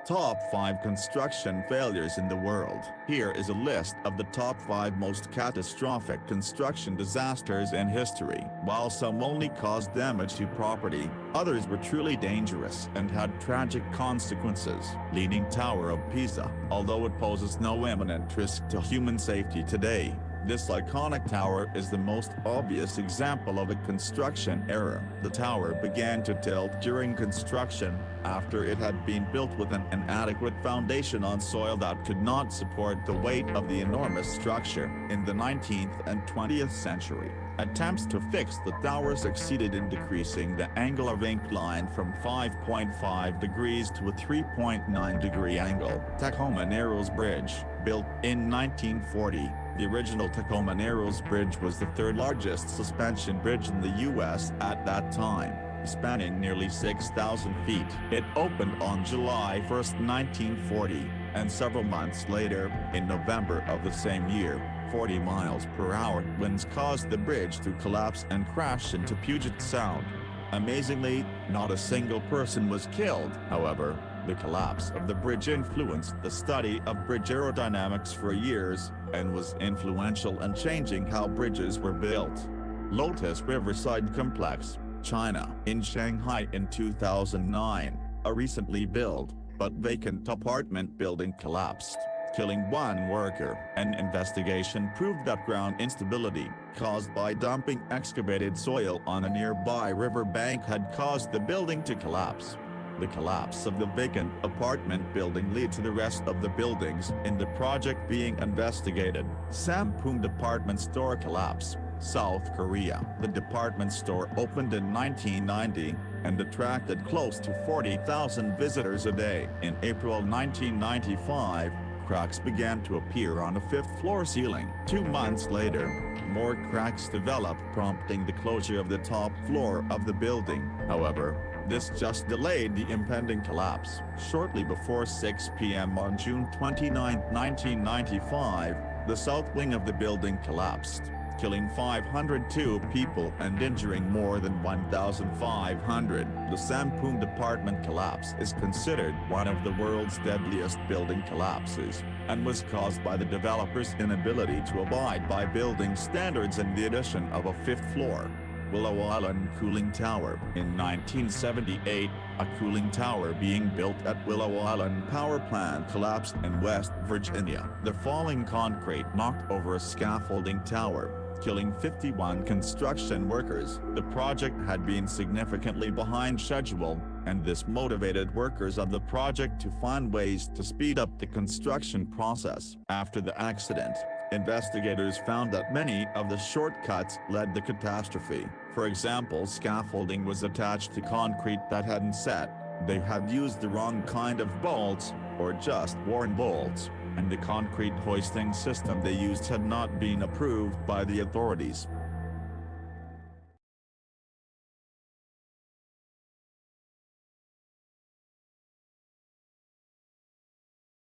Top 5 Construction Failures in the World. Here is a list of the top 5 most catastrophic construction disasters in history. While some only caused damage to property, others were truly dangerous and had tragic consequences. Leaning Tower of Pisa. Although it poses no imminent risk to human safety today, this iconic tower is the most obvious example of a construction error. The tower began to tilt during construction, after it had been built with an inadequate foundation on soil that could not support the weight of the enormous structure. In the 19th and 20th century, attempts to fix the tower succeeded in decreasing the angle of incline from 5.5 degrees to a 3.9-degree angle. Tacoma Narrows Bridge, built in 1940. The original Tacoma Narrows Bridge was the third largest suspension bridge in the U.S. at that time, spanning nearly 6,000 feet. It opened on July 1, 1940, and several months later, in November of the same year, 40 miles per hour winds caused the bridge to collapse and crash into Puget Sound. Amazingly, not a single person was killed. However, the collapse of the bridge influenced the study of bridge aerodynamics for years, and was influential in changing how bridges were built. Lotus Riverside Complex, China. In Shanghai in 2009, a recently built, but vacant apartment building collapsed, killing one worker. An investigation proved that ground instability, caused by dumping excavated soil on a nearby riverbank, had caused the building to collapse. The collapse of the vacant apartment building led to the rest of the buildings in the project being investigated. Sampoong Department Store Collapse, South Korea. The department store opened in 1990, and attracted close to 40,000 visitors a day. In April 1995, cracks began to appear on a fifth-floor ceiling. 2 months later, more cracks developed, prompting the closure of the top floor of the building. However, this just delayed the impending collapse. Shortly before 6 p.m. on June 29, 1995, the south wing of the building collapsed, killing 502 people and injuring more than 1,500. The Sampoong Department collapse is considered one of the world's deadliest building collapses, and was caused by the developer's inability to abide by building standards and the addition of a fifth floor. Willow Island Cooling Tower. In 1978, a cooling tower being built at Willow Island Power Plant collapsed in West Virginia. The falling concrete knocked over a scaffolding tower, killing 51 construction workers. The project had been significantly behind schedule, and this motivated workers of the project to find ways to speed up the construction process. After the accident, investigators found that many of the shortcuts led to catastrophe. For example, scaffolding was attached to concrete that hadn't set, they had used the wrong kind of bolts, or just worn bolts, and the concrete hoisting system they used had not been approved by the authorities.